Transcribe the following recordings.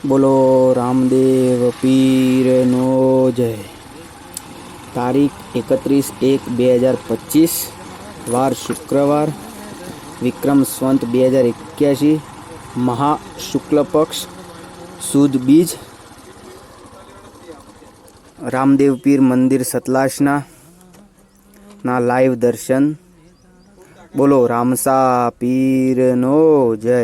બોલો રામદેવ પીરનો જય। તારીખ 31/1/2025 વાર શુક્રવાર, વિક્રમ સંવત 2081, મહા શુક્લ પક્ષ, સુદ બીજ। રામદેવ પીર મંદિર સતલાસના લાઈવ દર્શન। બોલો રામસા પીરનો જય।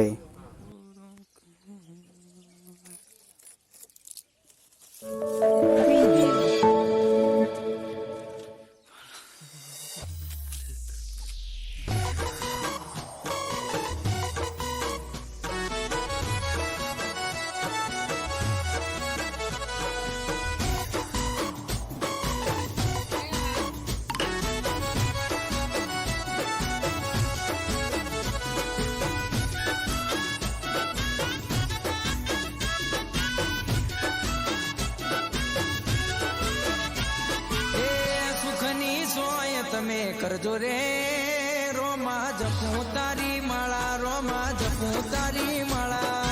તમે કરજો રે રોમા જપું તારી માળા, રોમા જપું તારી માળા।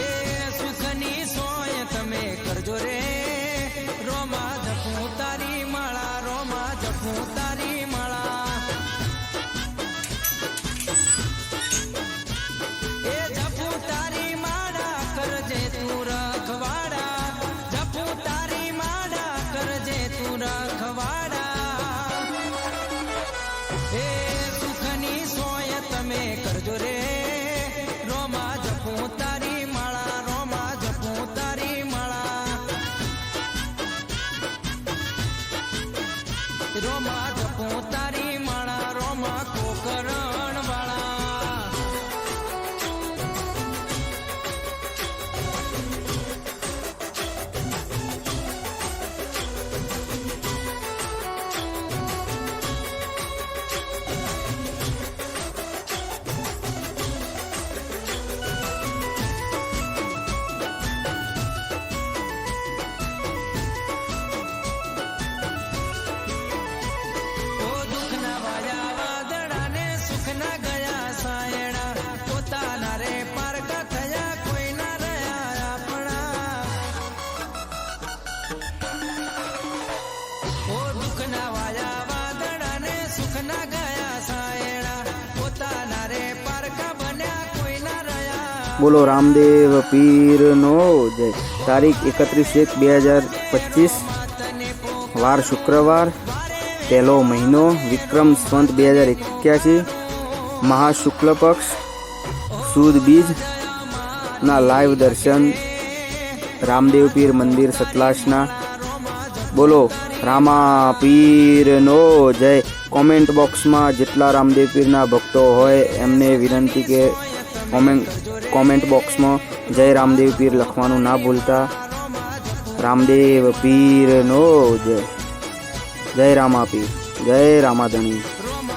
એ સુખની સોય તમે કરજો રે રોમા જપું તારી માળા, રોમા જપું તારી માળા। એ જપું તારી માળા કરજે તું રખવાડા, જપું તારી માળા કરજે તું રખવાડા। એ સુખની સોય તમે કરજો રે રોમા જપું તારી માળા, રોમા જપું તારી માળા, રોમા જપું તારી માળા, રોમા કોકરણ વાળા। બોલો રામદેવ પીરનો જય। તારીખ 31/1/2025 વાર શુક્રવાર, પહેલો મહિનો, વિક્રમ સંવત 2081, મહા શુક્લ પક્ષ, સુદ બીજ ના લાઈવ દર્શન રામદેવ પીર મંદિર સતલાસના। બોલો રામા પીરનો જય। કોમેન્ટ બોક્સમાં જેટલા રામદેવ પીરના ભક્તો હોય એમને વિનંતી કે કોમેન્ટ બોક્સમાં જય રામદેવ પીર લખવાનું ના ભૂલતા। રામદેવ પીરનો જય। જય રામા પીર, જય રામાધણી,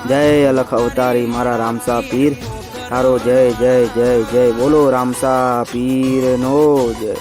જય અલખ અવતારી મારા રામસા પીર, તારો જય જય જય જય। બોલો રામસા પીરનો જય।